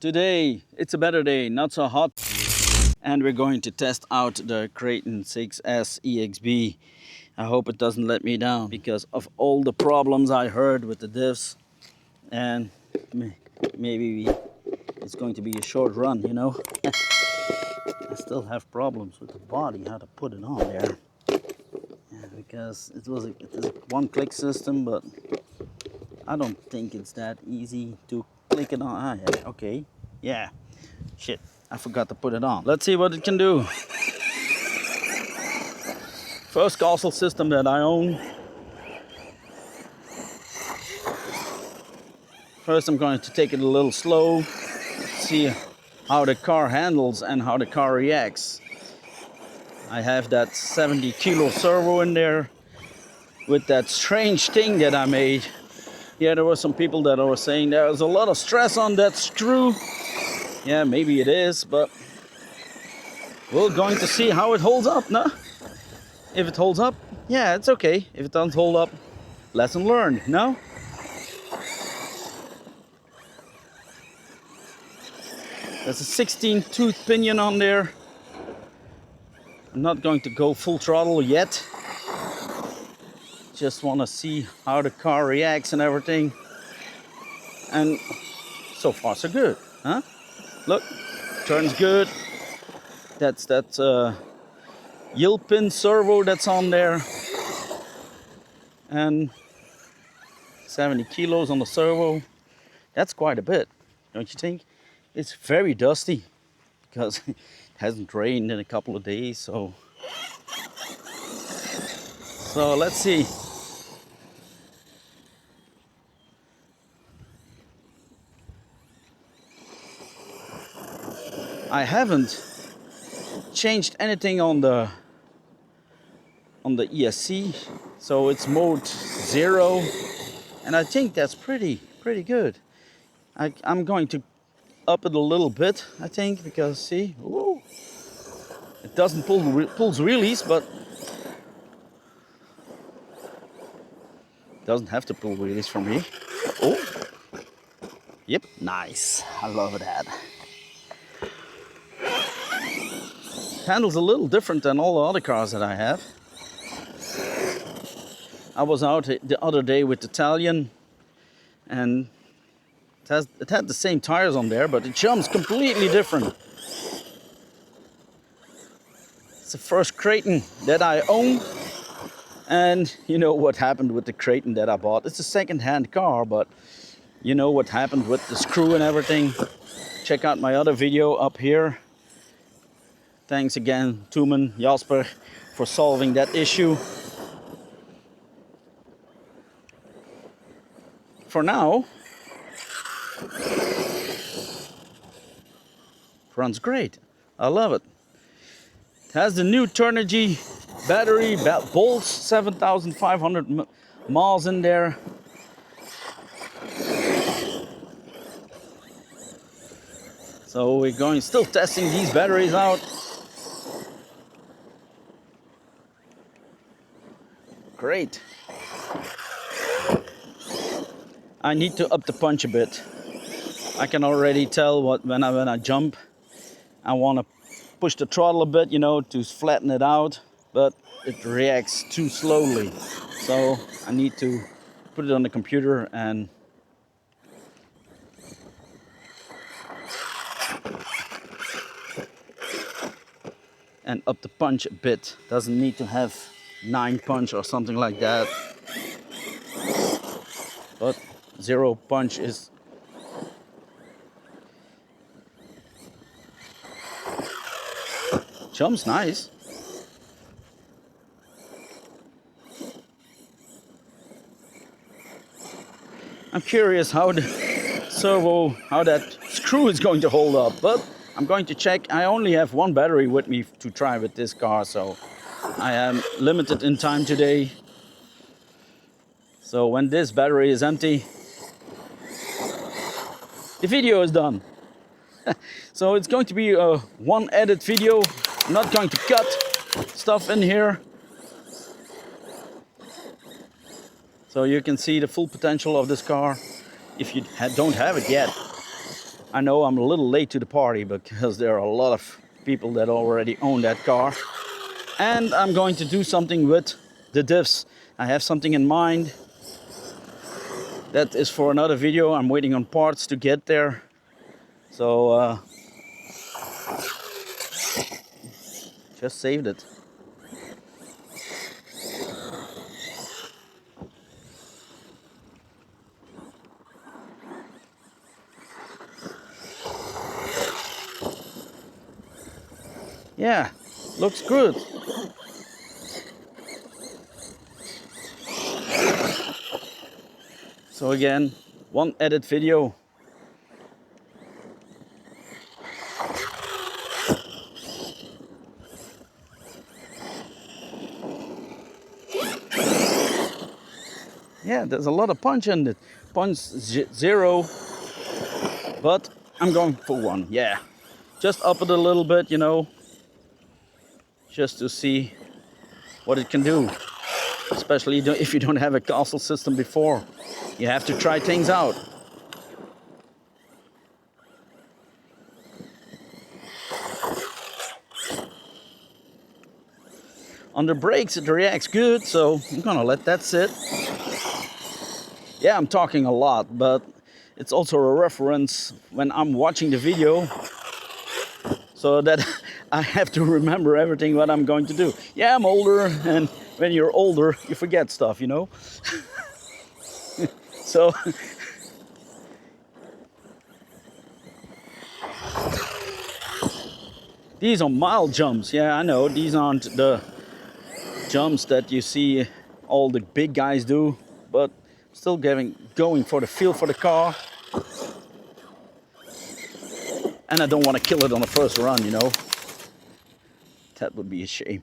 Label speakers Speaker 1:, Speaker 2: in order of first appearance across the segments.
Speaker 1: Today it's a better day, not so hot, and we're going to test out the Kraton 6S EXB. I hope it doesn't let me down because of all the problems I heard with the diffs, and maybe it's going to be a short run, you know. I still have problems with the body, how to put it on there, because it's a one-click system, but I don't think it's that easy to click it on. Yeah, okay, yeah, shit, I forgot to put it on. Let's see what it can do. First causal system that I own. First I'm going to take it a little slow, see how the car handles and how the car reacts. I have that 70 kilo servo in there with that strange thing that I made. Yeah, there were some people that were saying there was a lot of stress on that screw. Yeah, maybe it is, but we're going to see how it holds up, no? If it holds up, yeah, it's okay. If it doesn't hold up, lesson learned, no? There's a 16 tooth pinion on there. I'm not going to go full throttle yet. Just want to see how the car reacts and everything. And so far so good, huh? Look, turns good. That's that yield pin servo that's on there. And 70 kilos on the servo. That's quite a bit, don't you think? It's very dusty because it hasn't rained in a couple of days, so let's see. I haven't changed anything on the ESC, so it's mode 0, and I think that's pretty good. I'm going to up it a little bit, I think, because see, whoa, it doesn't pulls wheelies, but it doesn't have to pull wheelies for me. Oh, yep, nice. I love that. Handles a little different than all the other cars that I have. I was out the other day with the Italian, and it had the same tires on there, but it jumps completely different. It's the first Kraton that I own, and you know what happened with the Kraton that I bought. It's a second-hand car, but you know what happened with the screw and everything. Check out my other video up here. Thanks again, Tumen, Jasper, for solving that issue. For now, runs great. I love it. It has the new Turnigy battery, bolts, 7,500 miles in there. So we're going still testing these batteries out. Great. I need to up the punch a bit. I can already tell when I jump, I want to push the throttle a bit, you know, to flatten it out, but it reacts too slowly. So I need to put it on the computer and up the punch a bit. Doesn't need to have 9 punch or something like that, but 0 punch is jumps nice. I'm curious how the servo, how that screw is going to hold up, but I'm going to check. I only have one battery with me to try with this car, so I am limited in time today. So when this battery is empty, the video is done. So it's going to be a one edit video. I'm not going to cut stuff in here. So you can see the full potential of this car if you don't have it yet. I know I'm a little late to the party because there are a lot of people that already own that car. And I'm going to do something with the diffs. I have something in mind. That is for another video. I'm waiting on parts to get there. So just saved it. Yeah, looks good. So again, one edit video. Yeah, there's a lot of punch in it. Punch 0, but I'm going for 1. Yeah, just up it a little bit, you know, just to see what it can do. Especially if you don't have a castle system before. You have to try things out. On the brakes it reacts good, so I'm gonna let that sit. Yeah, I'm talking a lot, but it's also a reference when I'm watching the video, so that I have to remember everything what I'm going to do. Yeah, I'm older, and when you're older, you forget stuff, you know? So, these are mild jumps. Yeah, I know, these aren't the jumps that you see all the big guys do, but still going for the feel for the car. And I don't want to kill it on the first run, you know? That would be a shame.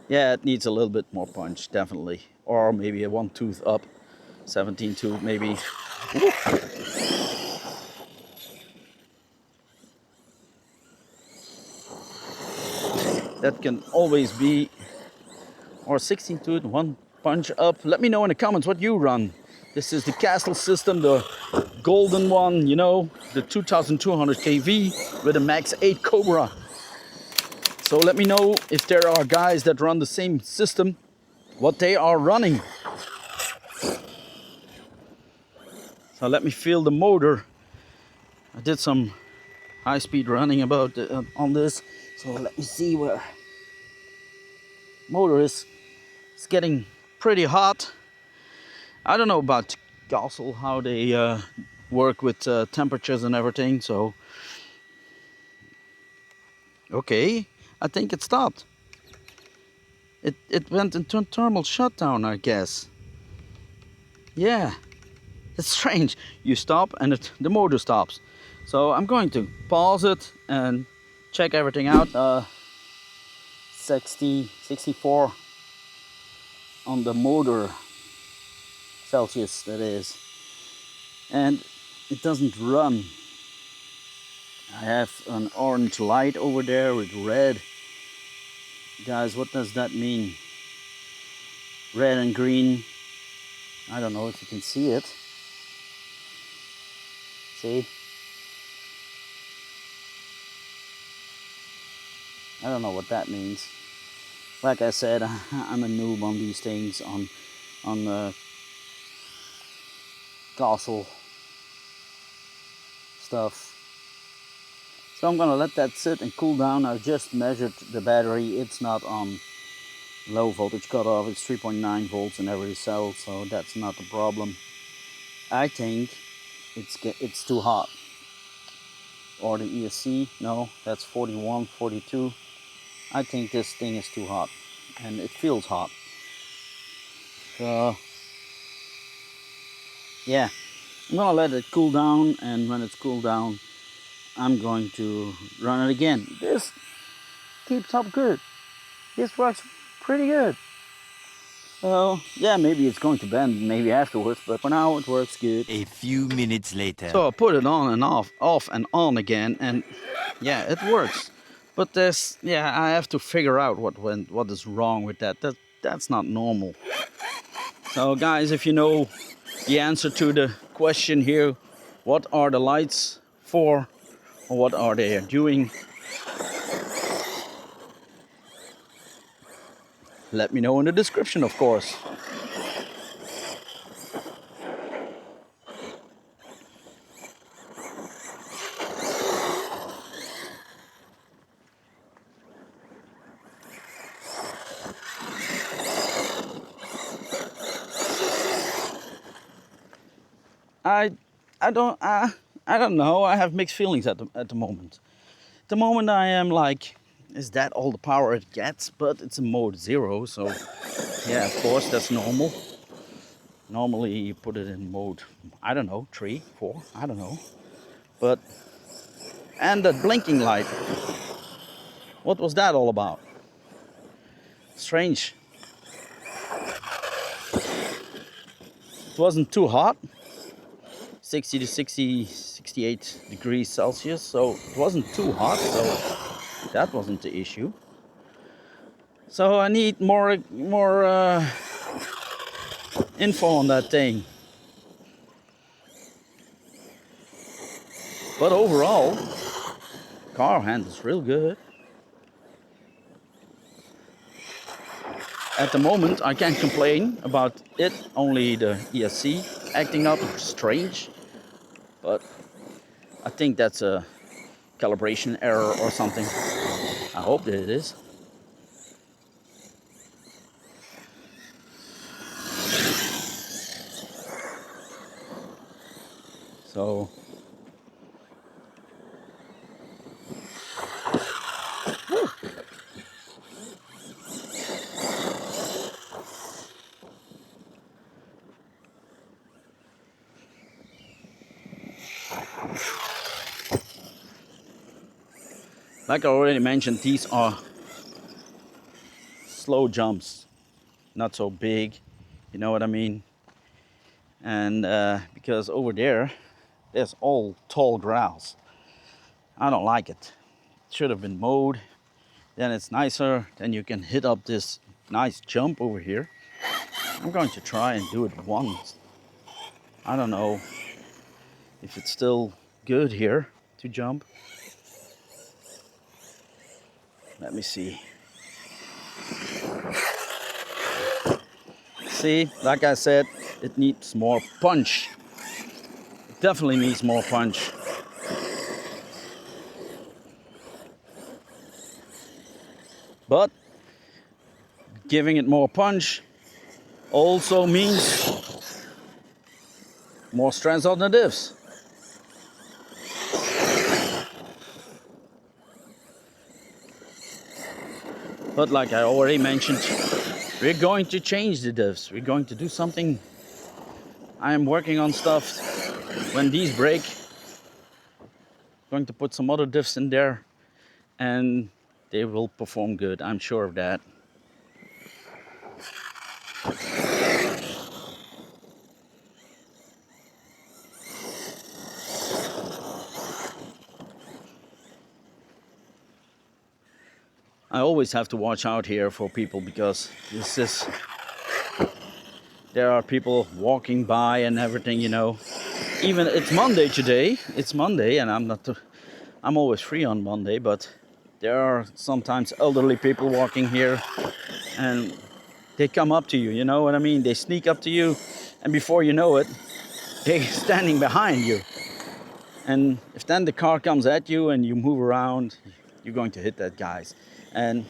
Speaker 1: Yeah, it needs a little bit more punch, definitely. Or maybe a 1 tooth up, 17 tooth maybe. Woo. That can always be, or 16 tooth, 1 punch up. Let me know in the comments what you run. This is the Castle system, the golden one, you know, the 2200 kV with a max 8 Cobra. So let me know if there are guys that run the same system, what they are running. So let me feel the motor. I did some high-speed running on this, so let me see where motor is. It's getting pretty hot. I don't know about Castle, how they work with temperatures and everything, so okay, I think it stopped. It went into thermal shutdown, I guess. Yeah, it's strange. You stop and the motor stops. So I'm going to pause it and check everything out. 64 on the motor, Celsius that is. And it doesn't run. I have an orange light over there with red. Guys, what does that mean? Red and green. I don't know if you can see it. See? I don't know what that means. Like I said, I'm a noob on these things, on the Castle stuff. So I'm gonna let that sit and cool down. I just measured the battery. It's not on low voltage cutoff. It's 3.9 volts in every cell, so that's not the problem. I think it's too hot. Or the ESC, no, that's 41, 42. I think this thing is too hot, and it feels hot. So yeah, I'm gonna let it cool down, and when it's cooled down, I'm going to run it again. This keeps up good. This works pretty good. So yeah, maybe it's going to bend maybe afterwards, but for now it works good.
Speaker 2: A few minutes later.
Speaker 1: So I put it on and off and on again, and yeah, it works. But I have to figure out what is wrong with that. That's not normal. So guys, if you know the answer to the question here, what are the lights for, or what are they doing, let me know in the description, of course. I don't know. I have mixed feelings at the moment. At the moment I am like, is that all the power it gets? But it's in mode 0, so yeah, of course that's normal. Normally you put it in mode, I don't know, 3, 4, I don't know. But, and that blinking light, what was that all about? Strange. It wasn't too hot. 60 to 68 degrees Celsius, so it wasn't too hot, so that wasn't the issue. So I need more info on that thing. But overall, car handles real good. At the moment, I can't complain about it, only the ESC acting up strange. But I think that's a calibration error or something. I hope that it is. So like I already mentioned, these are slow jumps, not so big, you know what I mean? And because over there's all tall grass. I don't like it. It should have been mowed, then it's nicer, then you can hit up this nice jump over here. I'm going to try and do it once. I don't know if it's still good here to jump. Let me see. See, like I said, it needs more punch. It definitely needs more punch. But giving it more punch also means more strength on the diffs. But like I already mentioned, we're going to change the diffs. We're going to do something. I am working on stuff. When these break, going to put some other diffs in there and they will perform good. I'm sure of that. I always have to watch out here for people because there are people walking by and everything, you know. Even it's Monday today. It's Monday and I'm always free on Monday, but there are sometimes elderly people walking here and they come up to you, you know what I mean? They sneak up to you and before you know it, they're standing behind you. And if then the car comes at you and you move around, you're going to hit that guys. And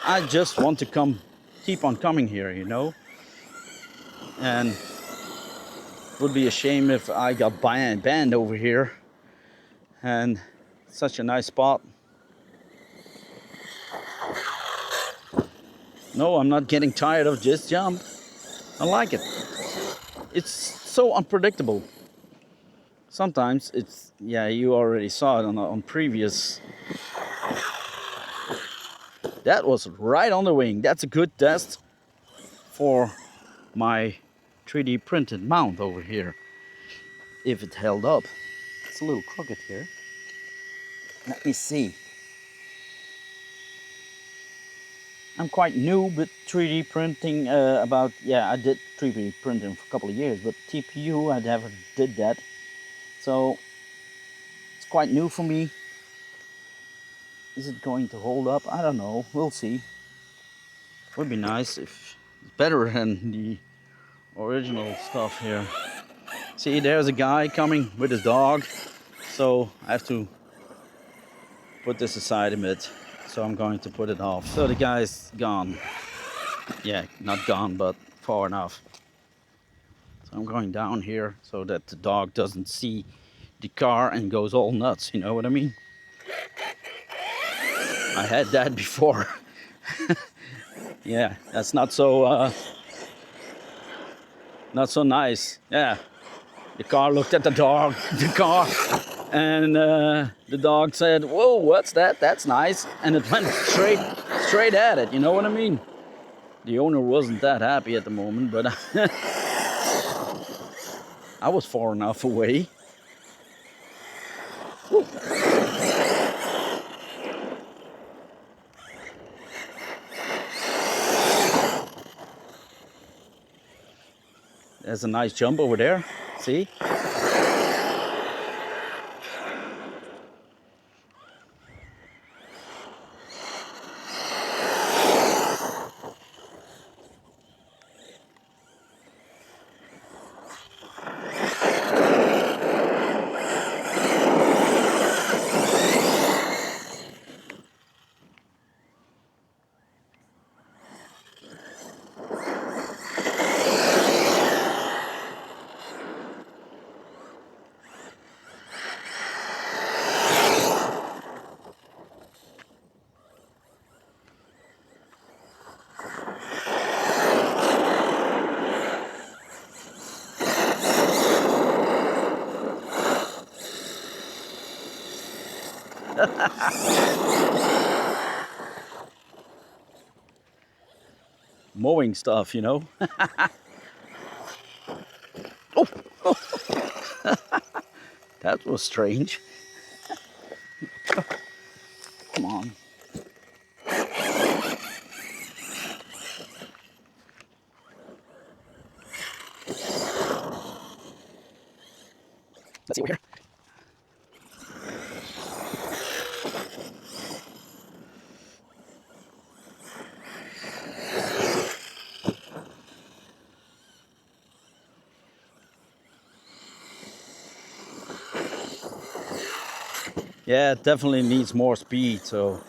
Speaker 1: I just want to keep on coming here, you know. And it would be a shame if I got banned over here. And such a nice spot. No, I'm not getting tired of just jump. I like it. It's so unpredictable. Sometimes it's, yeah, you already saw it on previous. That was right on the wing. That's a good test for my 3D printed mount over here. If it held up. It's a little crooked here. Let me see. I'm quite new with 3D printing. I did 3D printing for a couple of years, but TPU I never did that. So it's quite new for me. Is it going to hold up? I don't know. We'll see. Would be nice if it's better than the original stuff here. See, there's a guy coming with his dog, so I have to put this aside a bit. So I'm going to put it off. So the guy's gone. Yeah, not gone, but far enough. So I'm going down here so that the dog doesn't see the car and goes all nuts, you know what I mean? I had that before. Yeah, that's not so nice. Yeah, the car looked at the car, and the dog said, "Whoa, what's that? That's nice," and it went straight at it. You know what I mean? The owner wasn't that happy at the moment, but I was far enough away. Woo. There's a nice jump over there. See? Mowing stuff, you know. Oh, that was strange. Come on. Let's see over here. Yeah, it definitely needs more speed, so.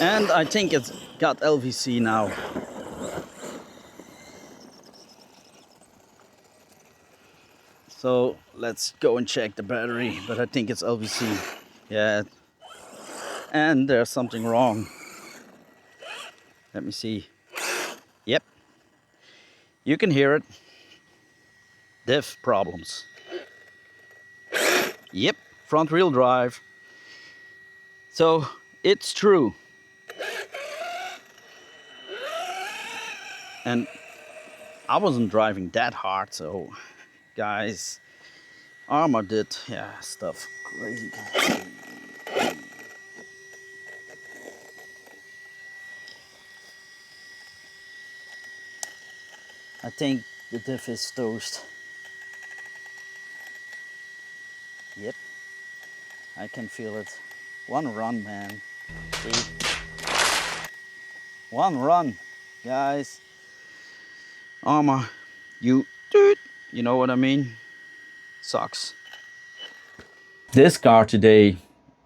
Speaker 1: And I think it's got LVC now. So let's go and check the battery, but I think it's LVC. Yeah, and there's something wrong. Let me see. Yep, you can hear it. Diff problems. Yep, front wheel drive. So it's true. And I wasn't driving that hard, so guys, ARRMA did, stuff crazy. I think the diff is toast. Yep, I can feel it. One run, man. See? One run, guys. ARRMA, you know what I mean? Sucks. This car today,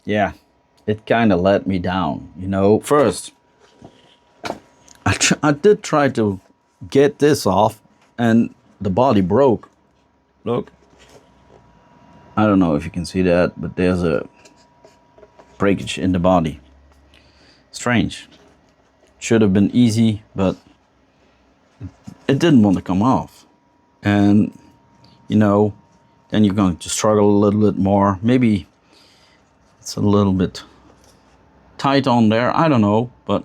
Speaker 1: yeah, it kind of let me down, you know. First, I did try to get this off and the body broke. Look. I don't know if you can see that, but there's a breakage in the body. Strange. Should have been easy, but it didn't want to come off. And, you know, then you're going to struggle a little bit more. Maybe it's a little bit tight on there. I don't know, but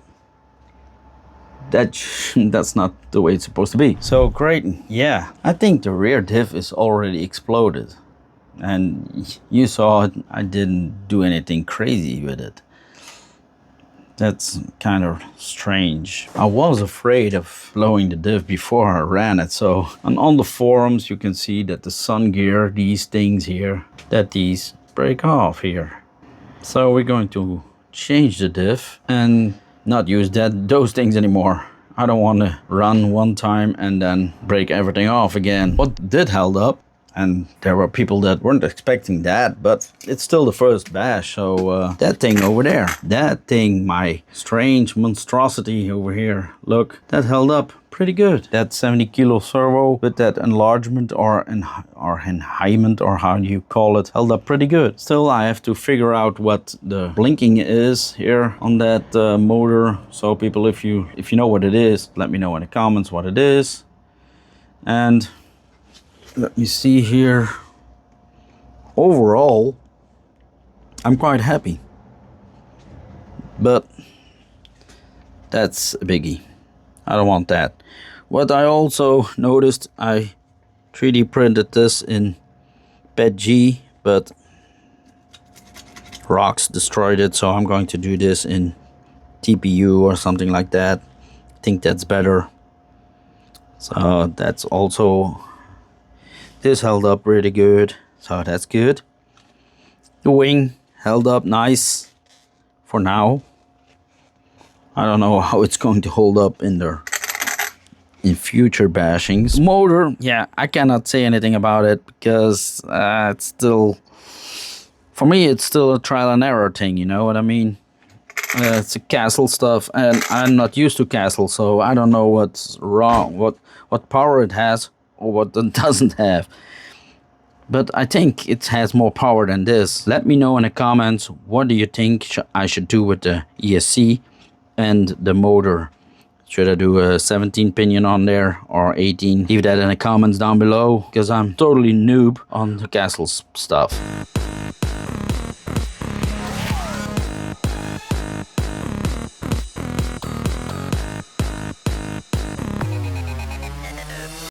Speaker 1: that's not the way it's supposed to be. So Kraton, yeah, I think the rear diff is already exploded. And you saw it, I didn't do anything crazy with it. That's kind of strange. I was afraid of blowing the diff before I ran it. So on the forums you can see that the sun gear, these things here, that these break off here. So we're going to change the diff and not use those things anymore. I don't want to run one time and then break everything off again. What did held up, and there were people that weren't expecting that, but it's still the first bash. So that thing over there, that thing, my strange monstrosity over here, look, that held up pretty good. That 70 kilo servo with that enlargement or enhancement, or how you call it, held up pretty good. Still, I have to figure out what the blinking is here on that motor. So people, if you know what it is, let me know in the comments what it is. And let me see here. Overall, I'm quite happy, but that's a biggie. I don't want that. What I also noticed, I 3D printed this in PETG, but rocks destroyed it, so I'm going to do this in TPU or something like that. I think that's better. So that's also, this held up really good, so that's good. The wing held up nice for now. I don't know how it's going to hold up in future bashings. Motor, yeah, I cannot say anything about it because it's still, for me, it's still a trial and error thing, you know what I mean? It's a castle stuff, and I'm not used to castle, so I don't know what's wrong, what power it has or what it doesn't have. But I think it has more power than this. Let me know in the comments, what do you think I should do with the ESC and the motor? Should I do a 17 pinion on there or 18? Leave that in the comments down below, because I'm totally noob on the castle stuff.